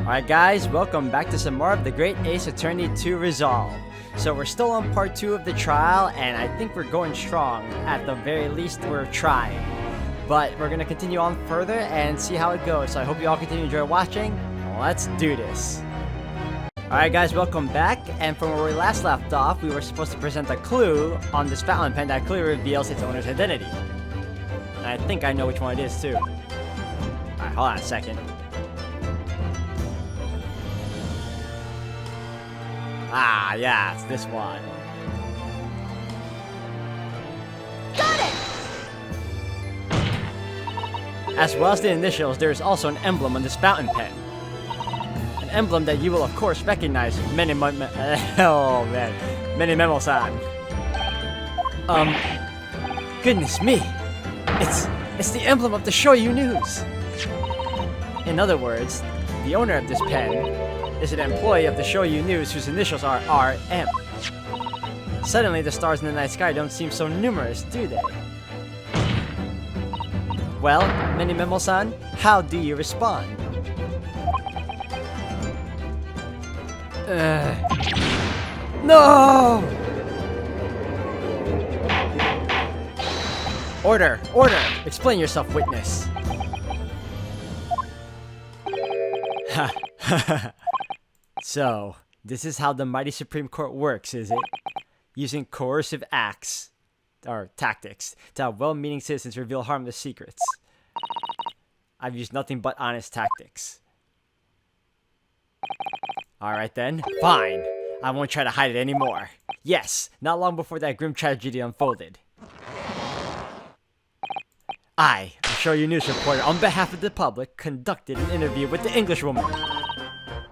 Alright guys, welcome back to some more of the Great Ace Attorney 2 Resolve. So we're still on part 2 of the trial, and I think we're going strong. At the very least, we're trying. But we're going to continue on further and see how it goes. So I hope you all continue to enjoy watching. Let's do this. Alright guys, welcome back. And from where we last left off, we were supposed to present a clue on this fountain pen that clearly reveals its owner's identity. And I think I know which one it is too. Alright, hold on a second. Ah, yeah, it's this one. Got it! As well as the initials, there is also an emblem on this fountain pen. An emblem that you will of course recognize, Memo-san. Goodness me. It's the emblem of the Shoyu News. In other words, the owner of this pen is an employee of the Shoyu News whose initials are RM. Suddenly, the stars in the night sky don't seem so numerous, do they? Well, Memo-san, how do you respond? No! Order! Order! Explain yourself, witness. Ha ha. So, this is how the mighty Supreme Court works, is it? Using coercive acts, or tactics, to have well-meaning citizens reveal harmless secrets. I've used nothing but honest tactics. Alright then, fine. I won't try to hide it anymore. Yes, not long before that grim tragedy unfolded. I, a Shoyu News reporter, on behalf of the public, conducted an interview with the Englishwoman.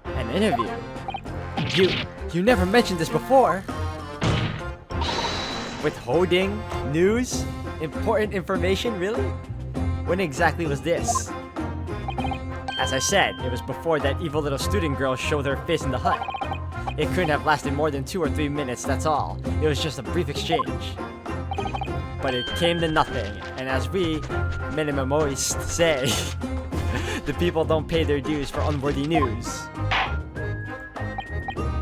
An interview? You never mentioned this before. Withholding news? Important information, really? When exactly was this? As I said, it was before that evil little student girl showed her face in the hut. It couldn't have lasted more than 2 or 3 minutes, that's all. It was just a brief exchange. But it came to nothing, and as we Minimoists say, the people don't pay their dues for unworthy news.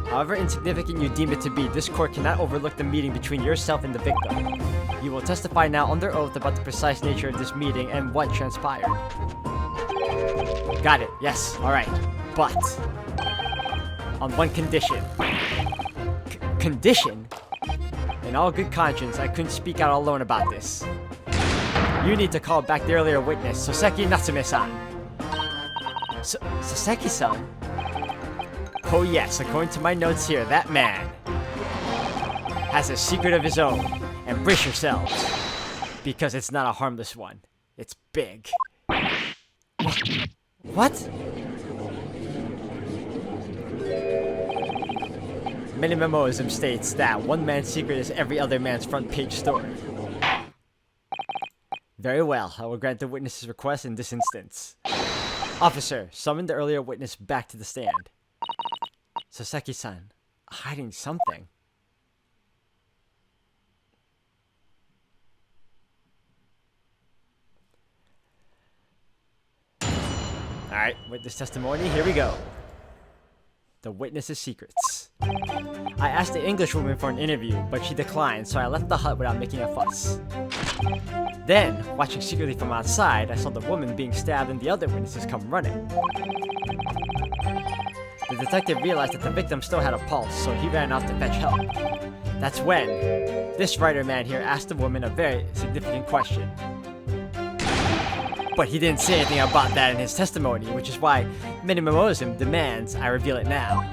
However insignificant you deem it to be, this court cannot overlook the meeting between yourself and the victim. You will testify now under oath about the precise nature of this meeting and what transpired. Got it, yes, alright. But, on one condition. Condition? In all good conscience, I couldn't speak out alone about this. You need to call back the earlier witness, Soseki Natsume-san. Soseki-san? Oh yes, according to my notes here, that man has a secret of his own. And brace yourselves, because it's not a harmless one. It's big. What? Minimoism states that one man's secret is every other man's front page story. Very well, I will grant the witness's request in this instance. Officer, summon the earlier witness back to the stand. Soseki-san, hiding something. Alright, witness testimony, here we go. The witness's secrets. I asked the Englishwoman for an interview, but she declined, so I left the hut without making a fuss. Then, watching secretly from outside, I saw the woman being stabbed and the other witnesses come running. The detective realized that the victim still had a pulse, so he ran off to fetch help. That's when this writer man here asked the woman a very significant question. But he didn't say anything about that in his testimony, which is why Minimoism demands I reveal it now.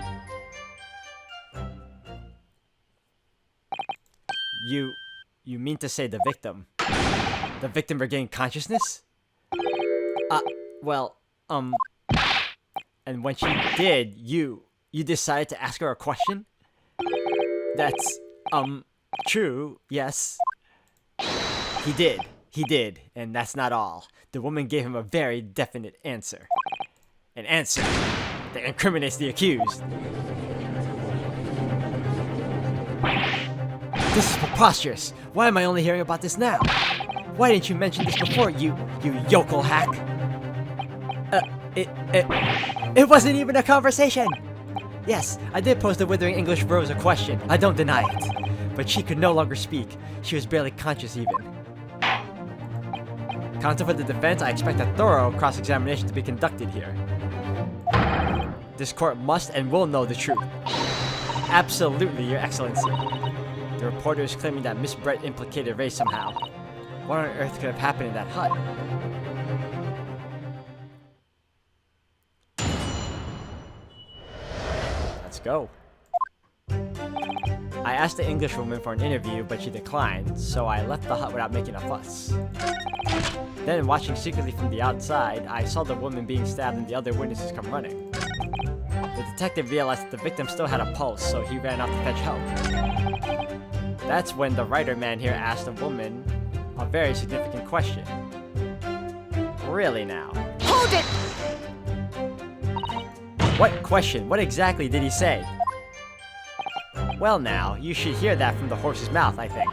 You mean to say the victim? The victim regained consciousness? And when she did, you decided to ask her a question? That's, true, yes. He did, and that's not all. The woman gave him a very definite answer. An answer that incriminates the accused. This is preposterous. Why am I only hearing about this now? Why didn't you mention this before, you yokel hack? It wasn't even a conversation! Yes, I did pose the withering English rose a question. I don't deny it. But she could no longer speak. She was barely conscious even. Counsel for the defense, I expect a thorough cross-examination to be conducted here. This court must and will know the truth. Absolutely, Your Excellency. The reporter is claiming that Miss Brett implicated Ray somehow. What on earth could have happened in that hut? Let's go. I asked the Englishwoman for an interview, but she declined, so I left the hut without making a fuss. Then, watching secretly from the outside, I saw the woman being stabbed and the other witnesses come running. The detective realized that the victim still had a pulse, so he ran out to fetch help. That's when the writer man here asked the woman a very significant question. Really now? Hold it! What question? What exactly did he say? Well now, you should hear that from the horse's mouth, I think.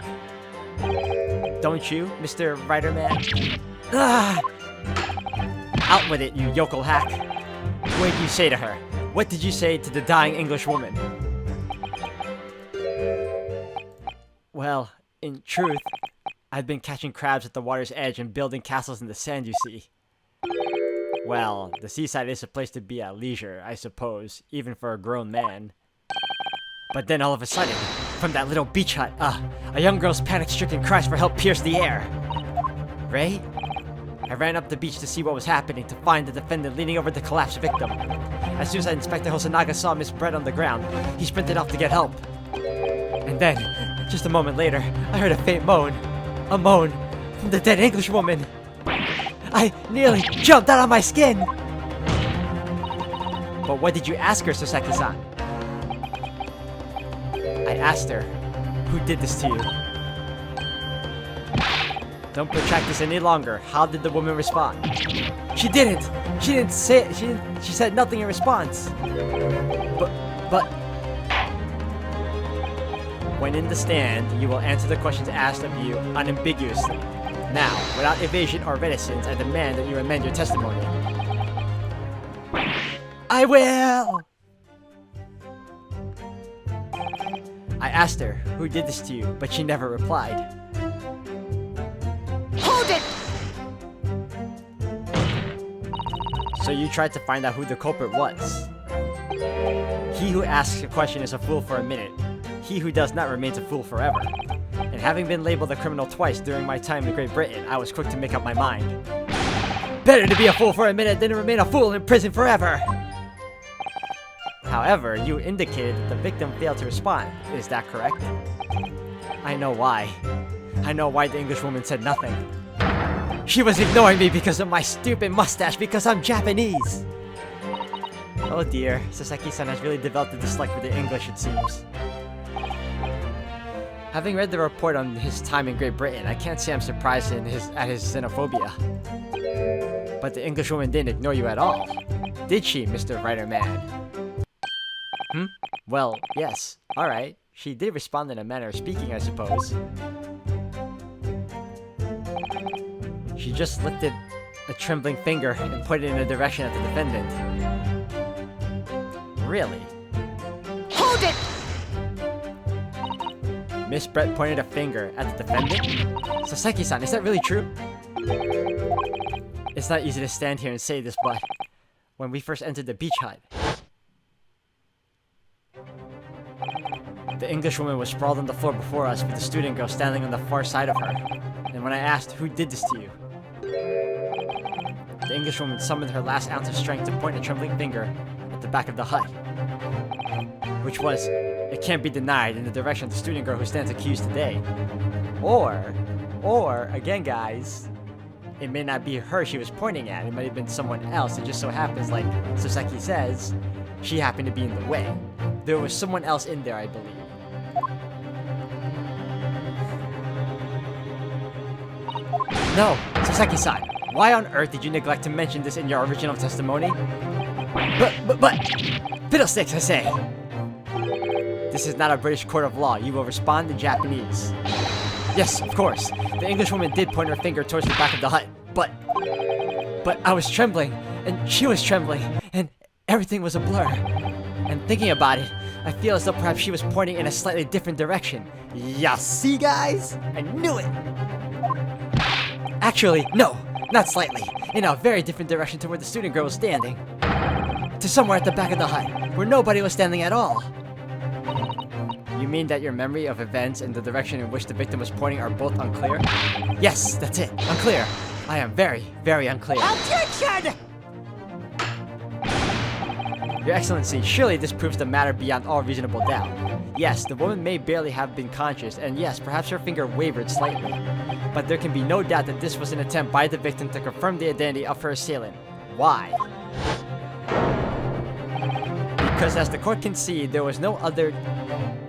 Don't you, Mr. Writer Man? Ah! Out with it, you yokel hack! What did you say to her? What did you say to the dying English woman? Well, in truth, I've been catching crabs at the water's edge and building castles in the sand, you see. Well, the seaside is a place to be at leisure, I suppose, even for a grown man. But then all of a sudden, from that little beach hut, a young girl's panic-stricken cries for help pierced the air. Ray? I ran up the beach to see what was happening, to find the defendant leaning over the collapsed victim. As soon as Inspector Hosonaga saw Miss Brett on the ground, he sprinted off to get help. And then, just a moment later, I heard a faint moan. A moan from the dead Englishwoman. I nearly jumped out of my skin! But what did you ask her, Soseki-san? I asked her, who did this to you? Don't protract this any longer. How did the woman respond? She didn't! She didn't say it. She said nothing in response. But... When in the stand, you will answer the questions asked of you unambiguously. Now, without evasion or reticence, I demand that you amend your testimony. I will! I asked her, who did this to you, but she never replied. Hold it! So you tried to find out who the culprit was. He who asks a question is a fool for a minute. He who does not remains a fool forever. And having been labeled a criminal twice during my time in Great Britain, I was quick to make up my mind. Better to be a fool for a minute than to remain a fool in prison forever! However, you indicated that the victim failed to respond. Is that correct? I know why. I know why the Englishwoman said nothing. She was ignoring me because of my stupid mustache, because I'm Japanese! Oh dear, Soseki-san has really developed a dislike for the English, it seems. Having read the report on his time in Great Britain, I can't say I'm surprised at his xenophobia. But the Englishwoman didn't ignore you at all. Did she, Mr. Writer Man? Well, yes. Alright. She did respond in a manner of speaking, I suppose. She just lifted a trembling finger and pointed in a direction at the defendant. Really? Hold it! Miss Brett pointed a finger at the defendant? Soseki-san, is that really true? It's not easy to stand here and say this, but when we first entered the beach hut, the Englishwoman was sprawled on the floor before us with the student girl standing on the far side of her. And when I asked, who did this to you? The Englishwoman summoned her last ounce of strength to point a trembling finger at the back of the hut. Which was, it can't be denied, in the direction of the student girl who stands accused today. Or, again guys, it may not be her she was pointing at, it might have been someone else. It just so happens, like Soseki says, she happened to be in the way. There was someone else in there, I believe. No, Soseki-san, why on earth did you neglect to mention this in your original testimony? But, fiddlesticks, I say! This is not a British court of law. You will respond in Japanese. Yes, of course. The Englishwoman did point her finger towards the back of the hut, but I was trembling, and she was trembling, and Everything was a blur. And thinking about it, I feel as though perhaps she was pointing in a slightly different direction. Ya see, guys? I knew it! Actually, no, not slightly. In a very different direction to where the student girl was standing. To somewhere at the back of the hut, where nobody was standing at all. You mean that your memory of events and the direction in which the victim was pointing are both unclear? Yes, that's it. Unclear. I am very, very unclear. Objection! Your Excellency, surely this proves the matter beyond all reasonable doubt. Yes, the woman may barely have been conscious, and yes, perhaps her finger wavered slightly. But there can be no doubt that this was an attempt by the victim to confirm the identity of her assailant. Why? Because as the court can see, there was no other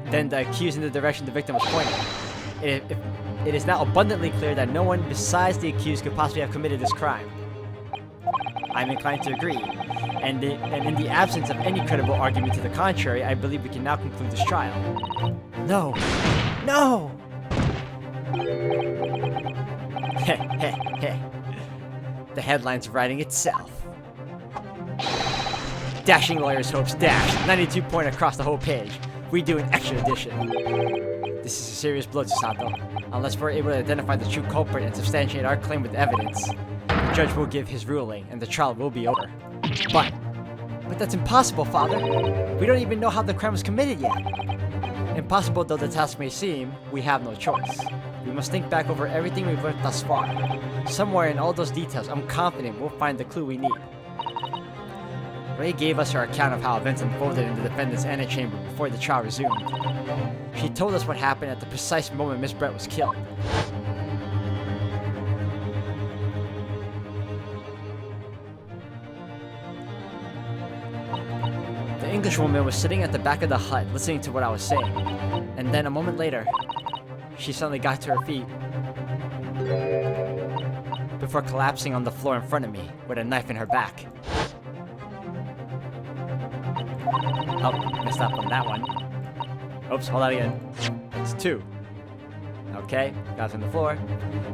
than the accused in the direction the victim was pointing. It is now abundantly clear that no one besides the accused could possibly have committed this crime. I'm inclined to agree. And in the absence of any credible argument to the contrary, I believe we can now conclude this trial. No! No! Heh heh heh. The headline's writing itself. Dashing lawyer's hopes dashed. 92 point across the whole page. We do an extra edition. This is a serious blow to Sato. Unless we're able to identify the true culprit and substantiate our claim with evidence, the judge will give his ruling and the trial will be over. But that's impossible, Father. We don't even know how the crime was committed yet. Impossible though the task may seem, we have no choice. We must think back over everything we've learned thus far. Somewhere in all those details, I'm confident we'll find the clue we need. Ray gave us her account of how events unfolded in the defendant's antechamber before the trial resumed. She told us what happened at the precise moment Miss Brett was killed. The Englishwoman was sitting at the back of the hut listening to what I was saying. And then a moment later, she suddenly got to her feet before collapsing on the floor in front of me with a knife in her back. Oh, messed up on that one. Oops, hold on again. That's 2. Okay, got on the floor.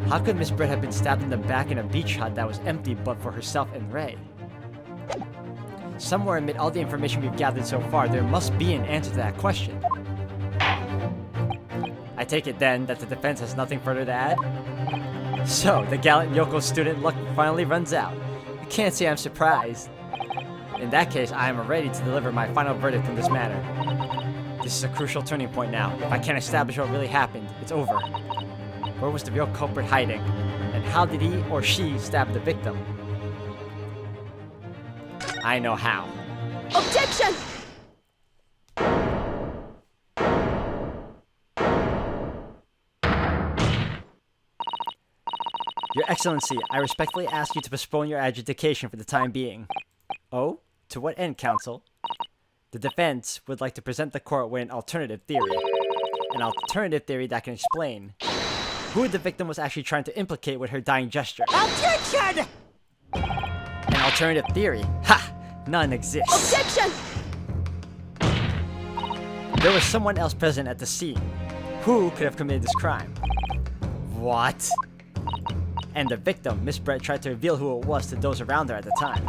How could Miss Brett have been stabbed in the back in a beach hut that was empty but for herself and Ray? Somewhere amid all the information we've gathered so far, there must be an answer to that question. I take it then that the defense has nothing further to add? So, the gallant Yoko student luck finally runs out. I can't say I'm surprised. In that case, I am ready to deliver my final verdict in this matter. This is a crucial turning point now. If I can't establish what really happened, it's over. Where was the real culprit hiding? And how did he or she stab the victim? I know how. Objection! Your Excellency, I respectfully ask you to postpone your adjudication for the time being. Oh? To what end, counsel? The defense would like to present the court with an alternative theory. An alternative theory that can explain who the victim was actually trying to implicate with her dying gesture. Objection! An alternative theory? Ha! None exists. Objection! There was someone else present at the scene. Who could have committed this crime? What? And the victim, Miss Brett, tried to reveal who it was to those around her at the time,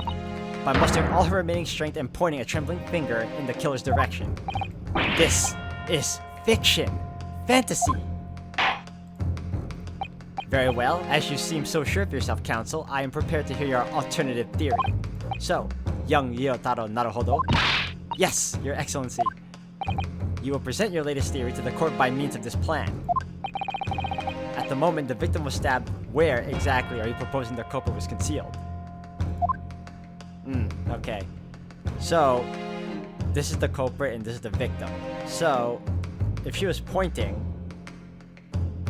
by mustering all her remaining strength and pointing a trembling finger in the killer's direction. This is fiction. Fantasy. Very well, as you seem so sure of yourself, counsel, I am prepared to hear your alternative theory. So, young Ryotaro Naruhodo? Yes, your Excellency. You will present your latest theory to the court by means of this plan. At the moment the victim was stabbed, where exactly are you proposing the culprit was concealed? Okay. So, this is the culprit and this is the victim. So, if she was pointing...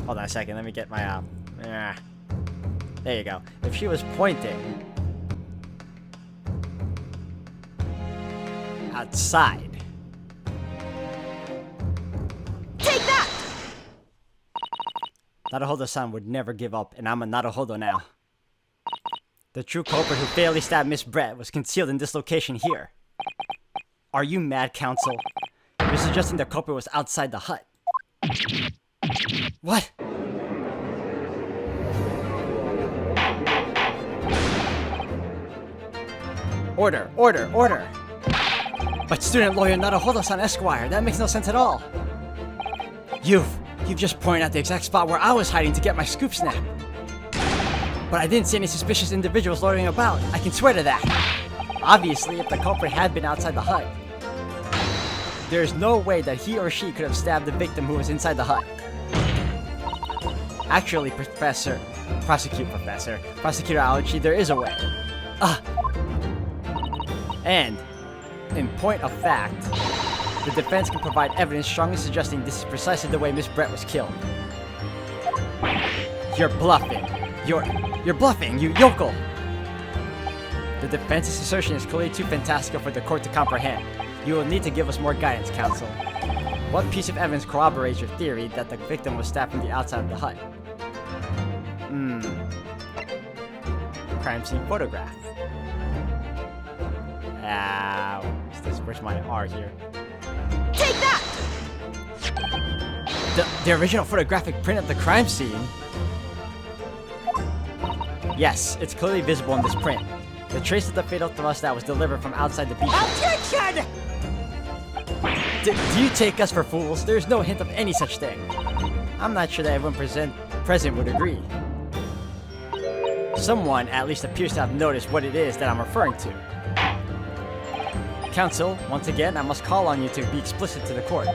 Hold on a second, let me get my, there you go. If she was pointing... outside... Take that! Naruhodo-san would never give up, and I'm a Naruhodo now. The true culprit who fatally stabbed Miss Brett was concealed in this location here. Are you mad, counsel? You're suggesting the culprit was outside the hut. What? Order, order, order! But student lawyer Naruhodo-san Esquire, that makes no sense at all. You've just pointed out the exact spot where I was hiding to get my scoop snap. But I didn't see any suspicious individuals loitering about. I can swear to that. Obviously, if the culprit had been outside the hut, there's no way that he or she could have stabbed the victim who was inside the hut. Actually, Prosecutor Aochi, there is a way. And, in point of fact, the defense can provide evidence strongly suggesting this is precisely the way Miss Brett was killed. You're bluffing. You're bluffing, you yokel! The defense's assertion is clearly too fantastical for the court to comprehend. You will need to give us more guidance, counsel. What piece of evidence corroborates your theory that the victim was stabbed from the outside of the hut? Crime scene photograph. Where's my R here? Take that! The original photographic print of the crime scene? Yes, it's clearly visible in this print. The trace of the fatal thrust that was delivered from outside the beach. Objection! Do you take us for fools? There's no hint of any such thing. I'm not sure that everyone present would agree. Someone at least appears to have noticed what it is that I'm referring to. Counsel, once again, I must call on you to be explicit to the court.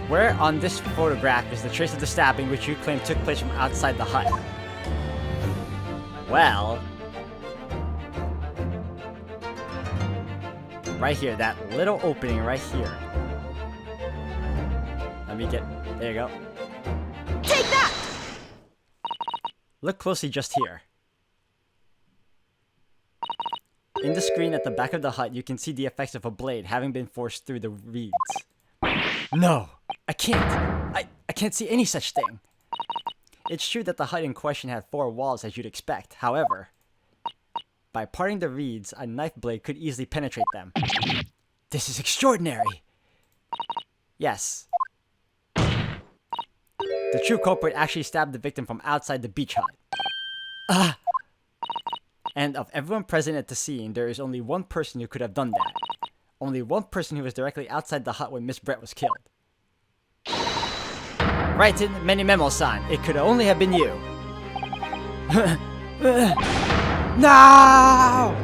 Where on this photograph is the trace of the stabbing which you claim took place from outside the hut? Well... right here, that little opening right here. Let me get... there you go. Take that! Look closely just here. In the screen at the back of the hut, you can see the effects of a blade having been forced through the reeds. No! I can't! I can't see any such thing! It's true that the hut in question had 4 walls as you'd expect. However, by parting the reeds, a knife blade could easily penetrate them. This is extraordinary! Yes. The true culprit actually stabbed the victim from outside the beach hut. And of everyone present at the scene, there is only one person who could have done that. Only one person who was directly outside the hut when Miss Brett was killed. Right in Many Memo-san, it could only have been you. No!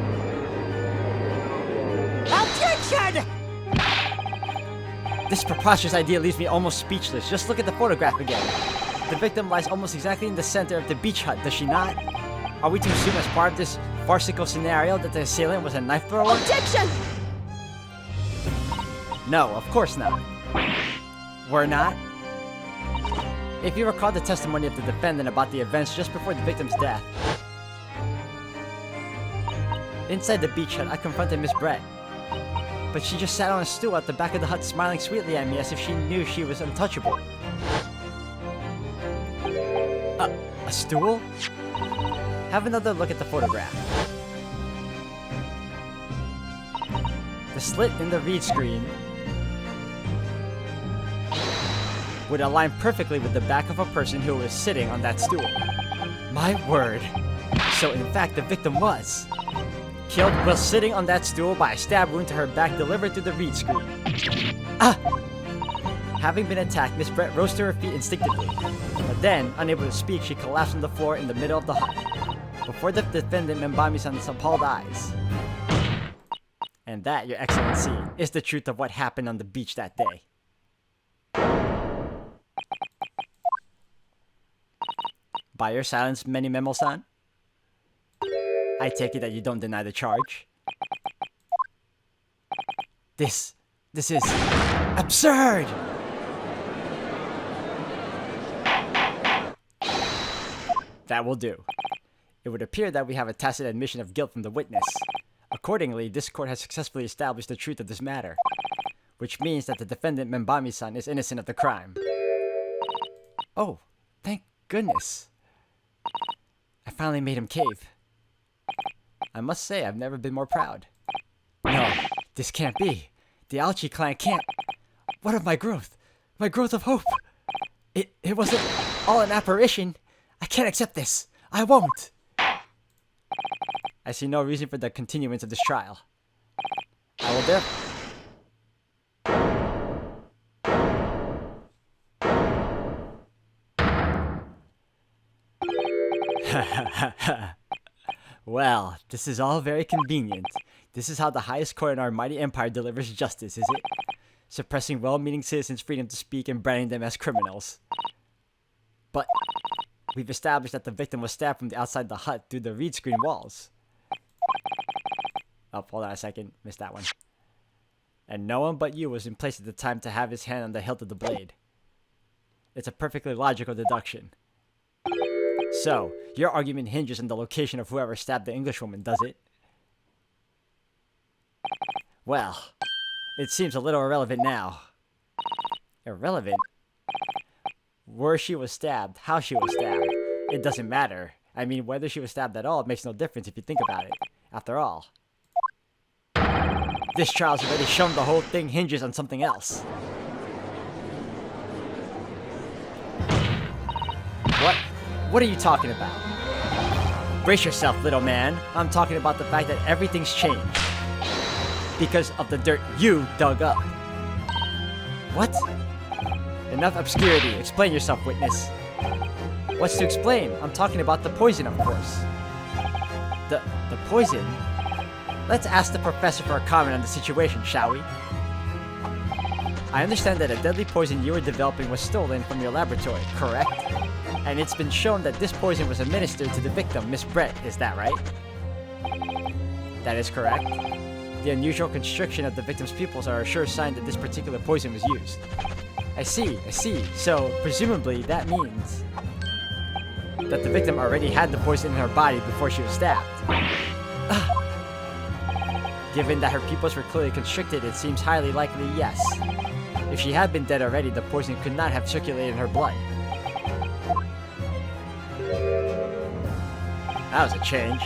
Objection! This preposterous idea leaves me almost speechless. Just look at the photograph again. The victim lies almost exactly in the center of the beach hut, does she not? Are we to assume as part of this farcical scenario that the assailant was a knife thrower? Objection! No, of course not. We're not? If you recall the testimony of the defendant about the events just before the victim's death. Inside the beach hut, I confronted Miss Brett. But she just sat on a stool at the back of the hut smiling sweetly at me as if she knew she was untouchable. A stool? Have another look at the photograph. The slit in the reed screen would align perfectly with the back of a person who was sitting on that stool. My word. So in fact, the victim was killed while sitting on that stool by a stab wound to her back delivered through the reed screen. Having been attacked, Miss Brett rose to her feet instinctively. But then, unable to speak, she collapsed on the floor in the middle of the hut, before the defendant Membami-san's appalled eyes. And that, Your Excellency, is the truth of what happened on the beach that day. By your silence, Many Memo-san? I take it that you don't deny the charge. This is absurd! That will do. It would appear that we have a tacit admission of guilt from the witness. Accordingly, this court has successfully established the truth of this matter, which means that the defendant Membami-san is innocent of the crime. Oh, thank goodness. I finally made him cave. I must say, I've never been more proud. No, this can't be. The Aochi clan can't. What of my growth? My growth of hope? It wasn't all an apparition. I can't accept this. I won't. I see no reason for the continuance of this trial. I will therefore... Well, this is all very convenient. This is how the highest court in our mighty empire delivers justice, is it? Suppressing well-meaning citizens' freedom to speak and branding them as criminals. But we've established that the victim was stabbed from the outside the hut through the reed screen walls. Oh, hold on a second. Missed that one. And no one but you was in place at the time to have his hand on the hilt of the blade. It's a perfectly logical deduction. So, your argument hinges on the location of whoever stabbed the Englishwoman, does it? Well, it seems a little irrelevant now. Irrelevant? Where she was stabbed, how she was stabbed, it doesn't matter. I mean, whether she was stabbed at all makes no difference if you think about it. After all, this trial's already shown the whole thing hinges on something else. What? What are you talking about? Brace yourself, little man. I'm talking about the fact that everything's changed. Because of the dirt you dug up. What? Enough obscurity. Explain yourself, witness. What's to explain? I'm talking about the poison, of course. The poison? Let's ask the professor for a comment on the situation, shall we? I understand that a deadly poison you were developing was stolen from your laboratory, correct? And it's been shown that this poison was administered to the victim, Miss Brett, is that right? That is correct. The unusual constriction of the victim's pupils are a sure sign that this particular poison was used. I see. So, presumably, that means that the victim already had the poison in her body before she was stabbed. Given that her pupils were clearly constricted, it seems highly likely yes. If she had been dead already, the poison could not have circulated in her blood. That was a change.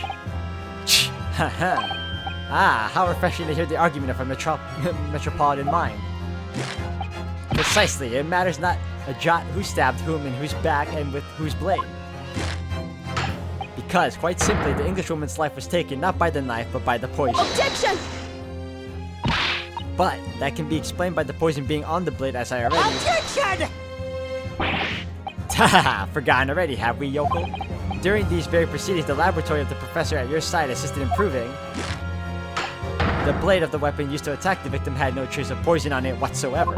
Ah, how refreshing to hear the argument of a metropolitan mind. Precisely, it matters not a jot who stabbed whom and whose back and with whose blade. Because, quite simply, the Englishwoman's life was taken not by the knife, but by the poison. Objection! But that can be explained by the poison being on the blade, as I already... Objection! Haha, forgotten already, have we, yokel? During these very proceedings, the laboratory of the professor at your side assisted in proving the blade of the weapon used to attack the victim had no trace of poison on it whatsoever.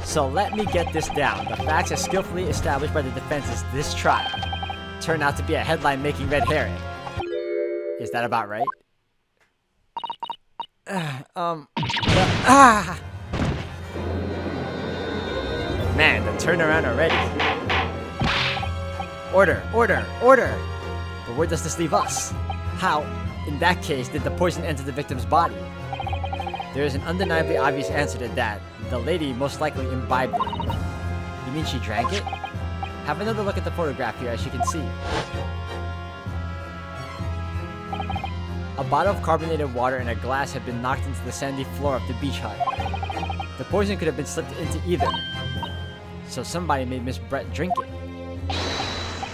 So let me get this down. The facts as skillfully established by the defense is this trial turned out to be a headline-making red herring. Is that about right? Man, the turnaround already. Order! But where does this leave us? How, in that case, did the poison enter the victim's body? There is an undeniably obvious answer to that. The lady most likely imbibed it. You mean she drank it? Have another look at the photograph here, as you can see. A bottle of carbonated water and a glass had been knocked into the sandy floor of the beach hut. The poison could have been slipped into either. So somebody made Miss Brett drink it.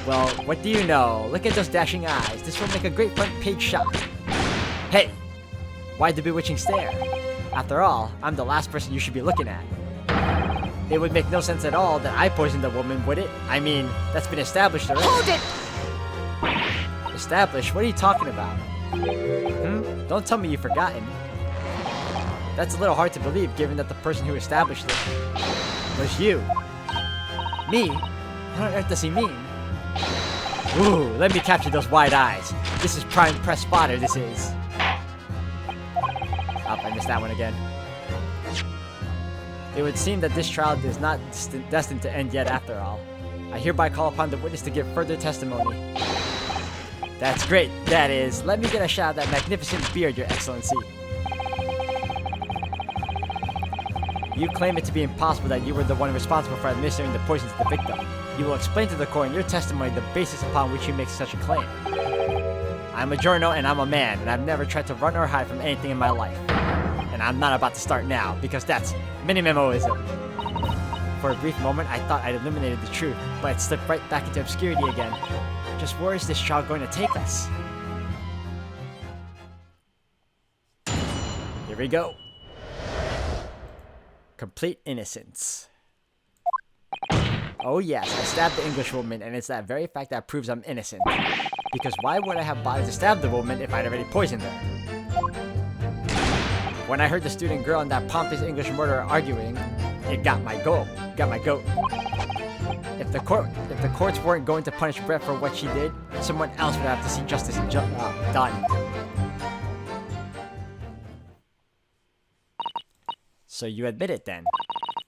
Well, what do you know? Look at those dashing eyes. This will make a great front page shot. Hey! Why the bewitching stare? After all, I'm the last person you should be looking at. It would make no sense at all that I poisoned the woman, would it? I mean, that's been established already. Hold it! Established? What are you talking about? Don't tell me you've forgotten. That's a little hard to believe, given that the person who established it was you. Me? What on earth does he mean? Ooh, let me capture those wide eyes. This is prime press spotter, this is. Oh, I missed that one again. It would seem that this trial is not destined to end yet after all. I hereby call upon the witness to give further testimony. That's great, that is. Let me get a shot of that magnificent beard, Your Excellency. You claim it to be impossible that you were the one responsible for administering the poison to the victim. You will explain to the court in your testimony the basis upon which you make such a claim. I'm a journo and I'm a man, and I've never tried to run or hide from anything in my life. And I'm not about to start now, because that's minimoism. For a brief moment, I thought I'd eliminated the truth, but it slipped right back into obscurity again. Just where is this child going to take us? Here we go. Complete innocence. Oh yes, I stabbed the English woman, and it's that very fact that proves I'm innocent. Because why would I have bothered to stab the woman if I'd already poisoned her? When I heard the student girl and that pompous English murderer arguing, it got my goat. If the courts weren't going to punish Brett for what she did, someone else would have to see justice done. So you admit it then,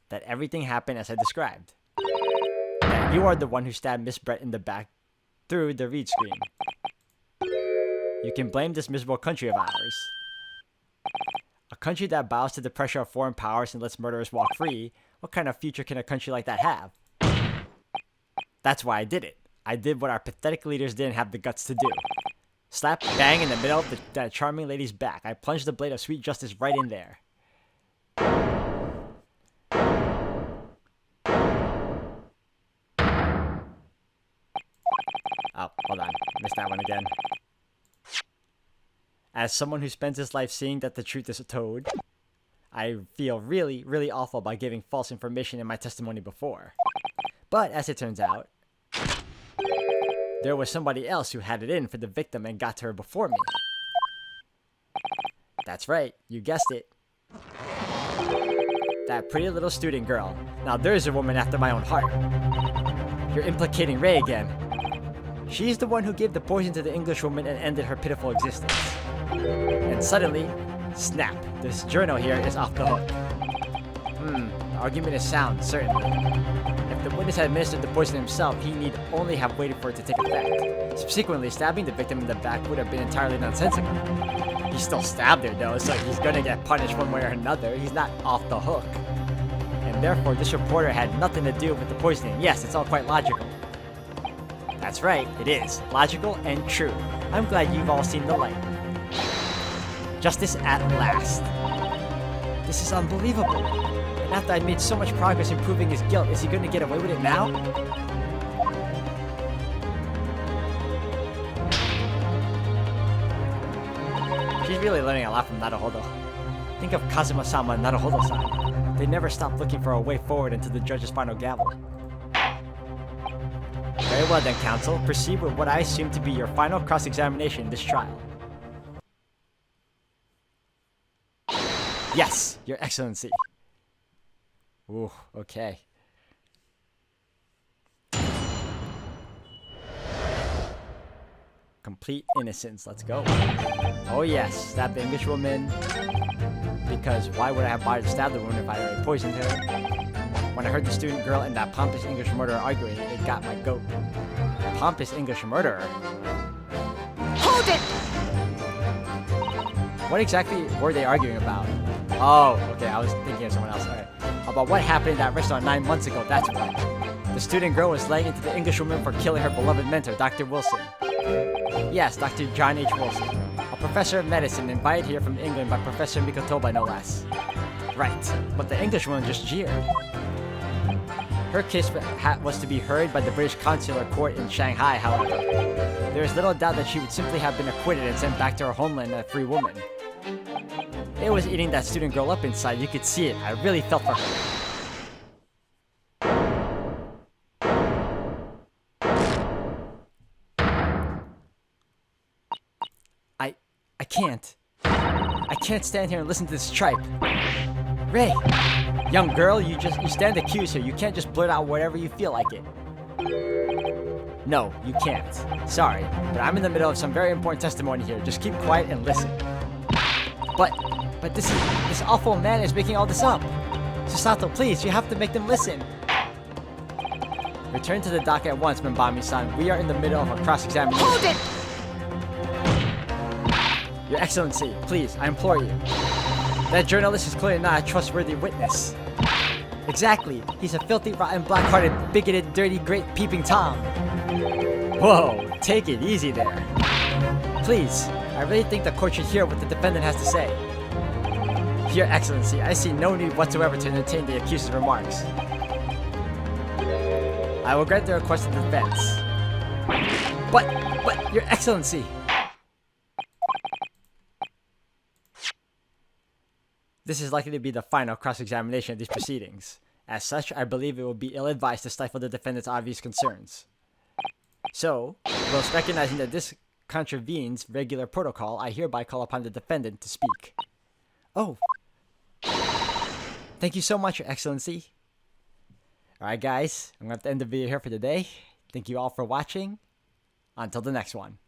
that everything happened as I described. That you are the one who stabbed Miss Brett in the back through the read screen. You can blame this miserable country of ours. A country that bows to the pressure of foreign powers and lets murderers walk free. What kind of future can a country like that have? That's why I did it. I did what our pathetic leaders didn't have the guts to do. Slap bang in the middle of that charming lady's back. I plunged the blade of sweet justice right in there. Oh, hold on. Missed that one again. As someone who spends his life seeing that the truth is told, I feel really, really awful about giving false information in my testimony before. But as it turns out, there was somebody else who had it in for the victim and got to her before me. That's right, you guessed it. That pretty little student girl. Now there's a woman after my own heart. You're implicating Ray again. She's the one who gave the poison to the English woman and ended her pitiful existence. And suddenly, snap, this journal here is off the hook. The argument is sound, certainly. If the witness had administered the poison himself, he need only have waited for it to take effect. Subsequently, stabbing the victim in the back would have been entirely nonsensical. He still stabbed her though, so he's gonna get punished one way or another. He's not off the hook. And therefore, this reporter had nothing to do with the poisoning. Yes, it's all quite logical. That's right, it is. Logical and true. I'm glad you've all seen the light. Justice at last. This is unbelievable. And after I made so much progress in proving his guilt, is he going to get away with it now? She's really learning a lot from Naruhodo. Think of Kazuma-sama and Naruhodo-san. They never stopped looking for a way forward until the judge's final gavel. Very well then, counsel. Proceed with what I assume to be your final cross-examination in this trial. Yes, Your Excellency. Ooh, okay. Complete innocence, let's go. Oh yes, stab the English woman. Because why would I have bothered to stab the woman if I already poisoned her? When I heard the student girl and that pompous English murderer arguing, it got my goat. Pompous English murderer? Hold it! What exactly were they arguing about? Oh, okay, I was thinking of someone else. Alright. About what happened in that restaurant 9 months ago, that's what. The student girl was laying into the English woman for killing her beloved mentor, Dr. Wilson. Yes, Dr. John H. Wilson. A professor of medicine invited here from England by Professor Mikotoba, no less. Right, but the English woman just jeered. Her case was to be heard by the British consular court in Shanghai, however. There is little doubt that she would simply have been acquitted and sent back to her homeland a free woman. It was eating that student girl up inside, you could see it. I really felt for her. I can't stand here and listen to this tripe. Ray! Young girl, you stand accused here. You can't just blurt out whatever you feel like it. No, you can't. Sorry, but I'm in the middle of some very important testimony here. Just keep quiet and listen. But this awful man is making all this up. Susato, please, you have to make them listen. Return to the dock at once, Membami-san. We are in the middle of a cross-examination. Hold it! Your Excellency, please, I implore you. That journalist is clearly not a trustworthy witness. Exactly. He's a filthy, rotten, black-hearted, bigoted, dirty, great peeping Tom. Whoa, take it easy there. Please, I really think the court should hear what the defendant has to say. Your Excellency, I see no need whatsoever to entertain the accused's remarks. I will grant the request of the defense. But, Your Excellency! This is likely to be the final cross-examination of these proceedings. As such, I believe it would be ill-advised to stifle the defendant's obvious concerns. So, whilst recognizing that this contravenes regular protocol, I hereby call upon the defendant to speak. Oh. Thank you so much, Your Excellency. Alright guys, I'm going to have to end the video here for today. Thank you all for watching. Until the next one.